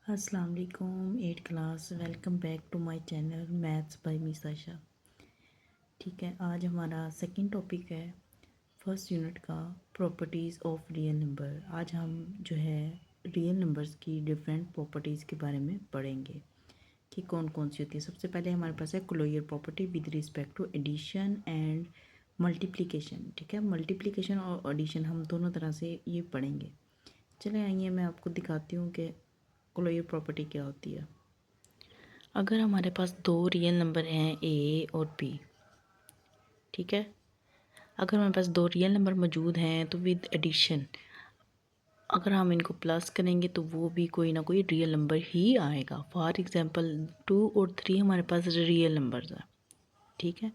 अस्सलाम वालेकुम 8 class. Welcome back to my channel maths by miss Asha. ठीक है, आज हमारा सेकंड टॉपिक है फर्स्ट यूनिट का प्रॉपर्टीज़ ऑफ रियल नंबर। आज हम जो है रियल नंबर्स की डिफरेंट प्रॉपर्टीज़ के बारे में पढ़ेंगे कि कौन कौन सी होती है। सबसे पहले हमारे पास है closure property with respect to addition and multiplication. ठीक है, मल्टीप्लिकेशन और एडिशन हम दोनों तरह से ये पढ़ेंगे। चले आइए मैं आपको दिखाती हूँ कि क्लोजर प्रॉपर्टी क्या होती है। अगर हमारे पास दो रियल नंबर हैं ए और बी, ठीक है, अगर हमारे पास दो रियल नंबर मौजूद हैं तो विद एडिशन अगर हम इनको प्लस करेंगे तो वो भी कोई ना कोई रियल नंबर ही आएगा। फॉर एग्जांपल 2 और 3 हमारे पास रियल नंबर्स हैं। ठीक है,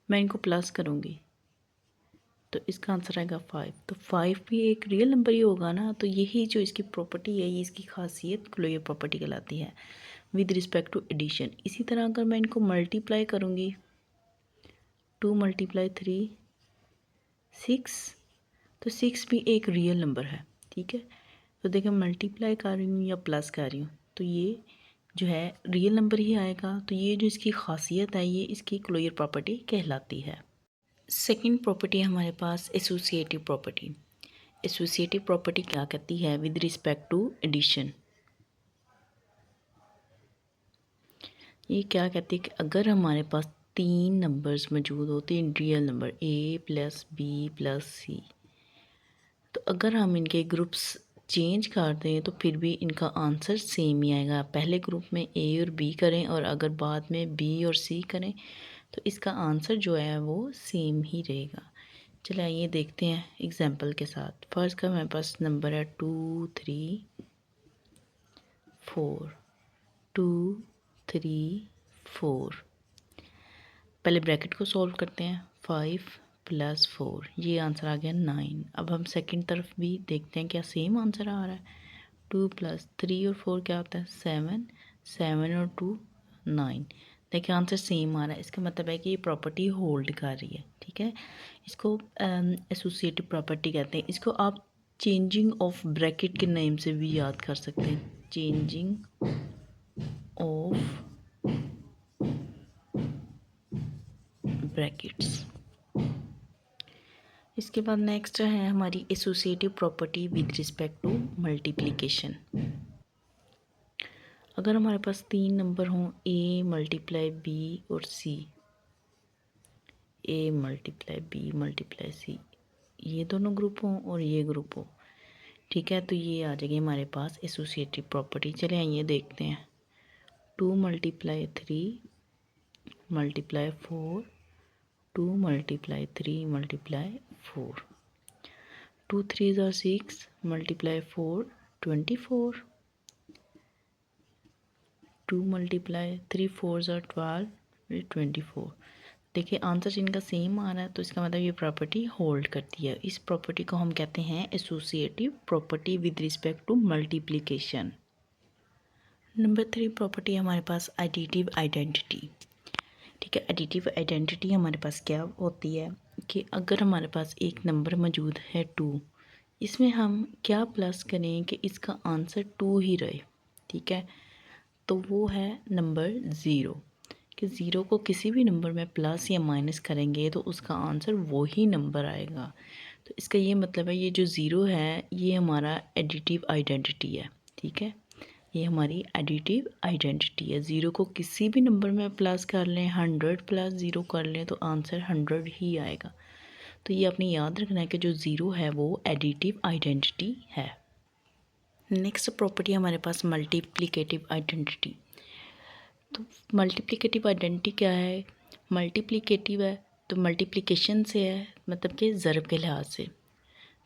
मैं इनको प्लस करूँगी तो इसका आंसर आएगा 5। तो 5 भी एक रियल नंबर ही होगा ना। तो यही जो इसकी प्रॉपर्टी है, ये इसकी खासियत क्लोजर प्रॉपर्टी कहलाती है विद रिस्पेक्ट टू एडिशन। इसी तरह अगर मैं इनको मल्टीप्लाई करूँगी 2 × 3 6, तो 6 भी एक रियल नंबर है। ठीक है, तो देखिए मल्टीप्लाई कर रही हूँ या प्लस कर रही हूँ तो ये जो है रियल नंबर ही आएगा। तो ये जो इसकी खासियत है, ये इसकी क्लोजर प्रॉपर्टी कहलाती है। सेकंड प्रॉपर्टी है हमारे पास एसोसिएटिव प्रॉपर्टी। एसोसिएटिव प्रॉपर्टी क्या कहती है विद रिस्पेक्ट टू एडिशन। ये क्या कहती है कि अगर हमारे पास 3 नंबर्स मौजूद होते हैं real number A plus B plus C, तो अगर हम इनके ग्रुप्स चेंज कर दें तो फिर भी इनका आंसर सेम ही आएगा। पहले ग्रुप में ए और बी करें और अगर बाद में बी और सी करें तो इसका आंसर जो है वो सेम ही रहेगा। चलिए आइए देखते हैं एग्जांपल के साथ। फर्स्ट का मेरे पास नंबर है 2 3 4, 2 3 4। पहले ब्रैकेट को सॉल्व करते हैं। 5 + 4, ये आंसर आ गया 9। अब हम सेकंड तरफ भी देखते हैं क्या सेम आंसर आ रहा है। 2 + 3 और 4 क्या होता है 7, 7 और 2 9। देखिए आंसर सेम आ रहा है, इसका मतलब है कि ये प्रॉपर्टी होल्ड कर रही है। ठीक है, इसको एसोसिएटिव प्रॉपर्टी कहते हैं। इसको आप चेंजिंग ऑफ ब्रैकेट के नेम से भी याद कर सकते हैं, चेंजिंग ऑफ ब्रैकेट्स। इसके बाद नेक्स्ट है हमारी associative property with respect to multiplication. अगर हमारे पास 3 नंबर हों ए × बी और सी, ए × बी × सी, ये दोनों ग्रुप हों और ये ग्रुप हो, ठीक है, तो ये आ जाएगी हमारे पास एसोसिएटिव प्रॉपर्टी। चलिए आइए देखते हैं। 2 × 3 × 4, 2 × 3 × 4, 2 3s are 6, multiply 4 24, 2 × 3 4s are 12, 24। देखिए आंसर इनका सेम आ रहा है तो इसका मतलब ये प्रॉपर्टी होल्ड करती है। इस प्रॉपर्टी को हम कहते हैं associative property with respect to multiplication. Number 3 property हमारे पास एडिटिव आइडेंटिटी। ठीक है, एडिटिव आइडेंटिटी हमारे पास क्या होती है कि अगर हमारे पास एक नंबर मौजूद है 2, इसमें हम क्या प्लस करें कि इसका आंसर 2 ही रहे। ठीक है, तो वो है नंबर 0, कि 0 को किसी भी नंबर में प्लस या माइनस करेंगे तो उसका आंसर वो ही नंबर आएगा। तो इसका ये मतलब है ये जो 0 है ये हमारा एडिटिव आइडेंटिटी है। ठीक है, ये हमारी एडिटिव आइडेंटिटी है। 0 को किसी भी नंबर में प्लस कर लें, 100 + 0 कर लें तो आंसर 100 ही आएगा। तो ये आपने याद रखना है कि जो 0 है वो एडिटिव आइडेंटिटी है। नेक्स्ट प्रॉपर्टी हमारे पास मल्टीप्लिकेटिव आइडेंटिटी। तो मल्टीप्लिकेटिव आइडेंटिटी क्या है, मल्टीप्लिकेटिव है तो मल्टीप्लिकेशन से है, मतलब कि ज़रब के लिहाज से।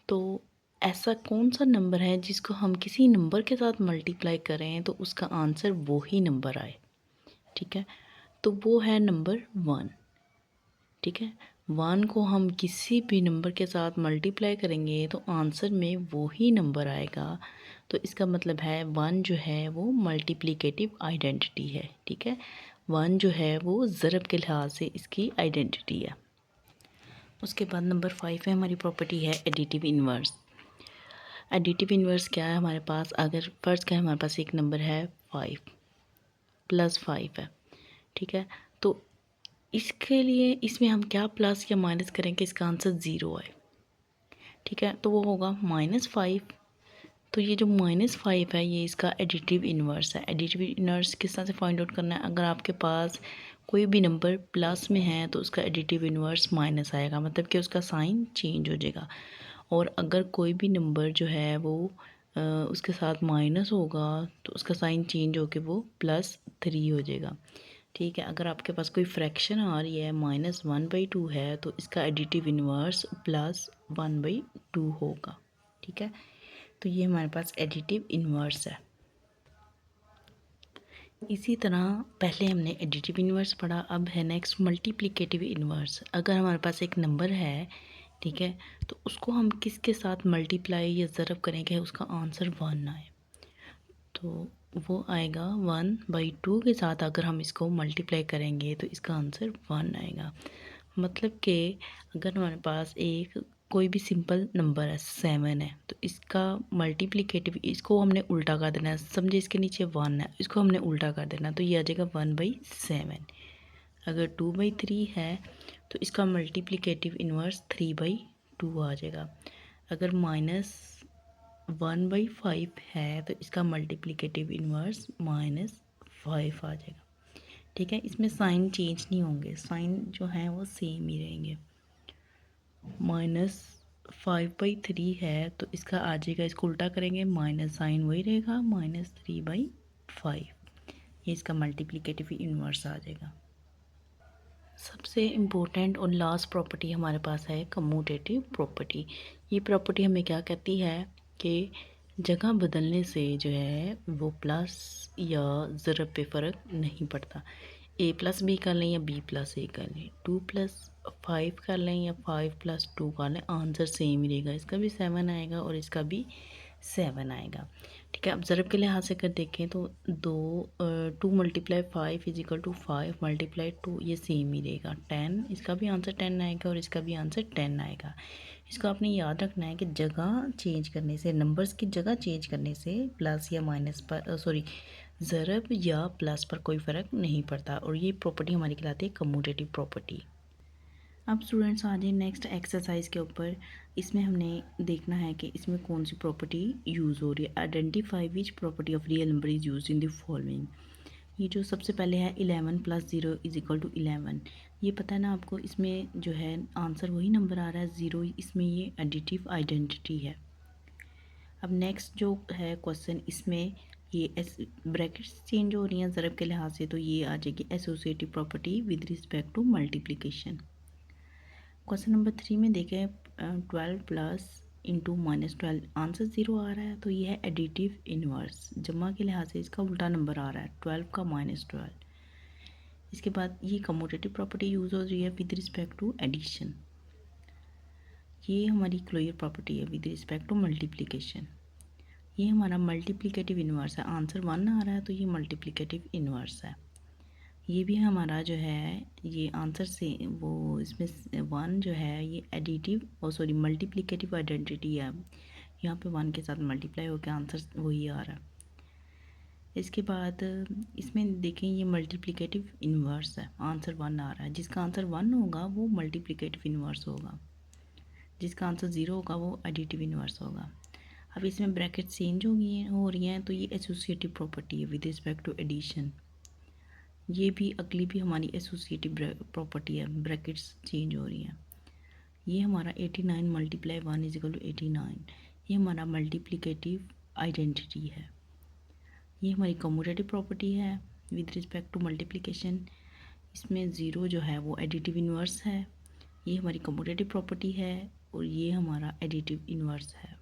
तो ऐसा कौन सा नंबर है जिसको हम किसी नंबर के साथ मल्टीप्लाई करें तो उसका आंसर वो ही नंबर आए। ठीक है, तो वो है नंबर 1। ठीक है, 1 को हम किसी भी नंबर के साथ मल्टीप्लाई करेंगे तो आंसर में वो ही नंबर आएगा। तो इसका मतलब है 1 जो है वो मल्टीप्लिकेटिव आइडेंटिटी है। ठीक है, 1 जो है वो ज़रब के लिहाज से इसकी आइडेंटिटी है। उसके बाद नंबर 5 है हमारी प्रॉपर्टी है एडिटिव इन्वर्स। एडिटिव इन्वर्स क्या है हमारे पास, अगर फर्स्ट का हमारे पास एक नंबर है 5 प्लस 5 है, ठीक है, तो इसके लिए इसमें हम क्या प्लस या माइनस करेंगे, इसका आंसर 0 है, ठीक है, तो वो होगा -5। तो ये जो -5 है ये इसका एडिटिव इन्वर्स है। एडिटिव इन्वर्स किस तरह से फाइंड आउट करना है, अगर आपके पास कोई भी नंबर प्लस में है तो उसका एडिटिव इन्वर्स माइनस आएगा, मतलब कि उसका साइन चेंज हो जाएगा। और अगर कोई भी नंबर जो है वो उसके साथ माइनस होगा तो उसका साइन चेंज होकर वो +3 हो जाएगा, ठीक है। अगर आपके पास कोई फ्रैक्शन आ रही है -1/2 है तो इसका एडिटिव इन्वर्स +1/2 होगा, ठीक है। तो ये हमारे पास एडिटिव इन्वर्स है। इसी तरह पहले हमने एडिटिव इन्वर्स पढ़ा, अब है नेक्स्ट मल्टीप्लिकेटिव इन्वर्स। अगर हमारे पास एक नंबर है, ठीक है, तो उसको हम किसके साथ मल्टीप्लाई या ज़रब करेंगे उसका आंसर 1 आए, तो वो आएगा 1/2 के साथ। अगर हम इसको मल्टीप्लाई करेंगे तो इसका आंसर 1 आएगा। मतलब कि अगर हमारे पास एक कोई भी सिंपल नंबर है 7 है तो इसका मल्टीप्लिकेटिव, इसको हमने उल्टा कर देना है, समझे इसके नीचे 1 है, इसको हमने उल्टा कर देना, तो ये आ जाएगा 1/7। अगर 2/3 है तो इसका मल्टीप्लिकेटिव इन्वर्स 3/2 आ जाएगा। अगर -1/5 है तो इसका मल्टीप्लिकेटिव इन्वर्स -5 आ जाएगा, ठीक है। इसमें साइन चेंज नहीं होंगे, साइन जो है वो सेम ही रहेंगे। -5/3 है तो इसका आ जाएगा, इसको उल्टा करेंगे माइनस साइन वही रहेगा -3/5, ये इसका मल्टीप्लिकेटिव इन्वर्स आ जाएगा। सबसे इम्पोर्टेंट और लास्ट प्रॉपर्टी हमारे पास है कम्यूटेटिव प्रॉपर्टी। ये प्रॉपर्टी हमें क्या कहती है कि जगह बदलने से जो है वो प्लस या ज़रब पे फ़र्क नहीं पड़ता। a+b कर लें या b+a कर लें, 2+5 कर लें या 5+2 कर लें, आंसर सेम ही रहेगा। इसका भी 7 आएगा और इसका भी 7 आएगा, ठीक है। अब ज़रब के लिहाज से अगर देखें तो 2 × 5 = 5 × 2, ये सेम ही रहेगा 10, इसका भी आंसर 10 आएगा और इसका भी आंसर 10 आएगा। इसको आपने याद रखना है कि जगह चेंज करने से, नंबर्स की जगह चेंज करने से प्लस या माइनस पर ज़रब या प्लस पर कोई फ़र्क नहीं पड़ता, और ये प्रॉपर्टी हमारी कहलाती है कम्यूटेटिव प्रॉपर्टी। अब स्टूडेंट्स आ जाए नेक्स्ट एक्सरसाइज के ऊपर। इसमें हमने देखना है कि इसमें कौन सी प्रॉपर्टी यूज़ हो रही है। Identify which property of real number is use in the following. ये जो सबसे पहले है 11 + 0 = 11, ये पता है ना आपको, इसमें जो है आंसर वही नंबर आ रहा है 0, इसमें ये एडिटिव आइडेंटिटी है। अब नेक्स्ट जो है क्वेश्चन, इसमें ये ब्रैकेट्स चेंज हो रही हैं ज़रब के लिहाज से, तो ये आ जाएगी associative property with respect to multiplication. Question number 3 में देखें 12 प्लस इंटू -12, आंसर 0 आ रहा है, तो ये है एडिटिव इन्वर्स। जमा के लिहाज से इसका उल्टा नंबर आ रहा है 12 का -12। इसके बाद ये कम्यूटेटिव प्रॉपर्टी यूज़ हो रही है विद रिस्पेक्ट टू एडिशन। ये हमारी क्लोजर प्रॉपर्टी है विद रिस्पेक्ट टू मल्टीप्लिकेशन। ये हमारा मल्टीप्लिकेटिव इन्वर्स है, आंसर 1 आ रहा है तो ये मल्टीप्लिकेटिव इन्वर्स है। ये भी हमारा जो है ये आंसर से वो इसमें 1 जो है ये एडिटिव मल्टीप्लिकेटिव आइडेंटिटी है, यहाँ पे 1 के साथ मल्टीप्लाई होकर आंसर वही आ रहा है। इसके बाद इसमें देखें ये मल्टीप्लिकेटिव इन्वर्स है, आंसर 1 आ रहा है। जिसका आंसर 1 होगा वो मल्टीप्लिकेटिव इन्वर्स होगा, जिसका आंसर 0 होगा वो एडिटिव इन्वर्स होगा। अब इसमें ब्रैकेट चेंज हो रही हैं तो ये एसोसिएटिव प्रॉपर्टी है विद रिस्पेक्ट टू एडिशन। ये भी अगली भी हमारी एसोसिएटिव प्रॉपर्टी है, ब्रैकेट्स चेंज हो रही हैं। ये हमारा 89 × 1 = 89, ये हमारा मल्टीप्लिकेटिव आइडेंटिटी है। ये हमारी कम्यूटेटिव प्रॉपर्टी है विद रिस्पेक्ट टू मल्टीप्लिकेशन। इसमें 0 जो है वो एडिटिव इन्वर्स है, ये हमारी कम्यूटेटिव प्रॉपर्टी है और ये हमारा एडिटिव इन्वर्स है।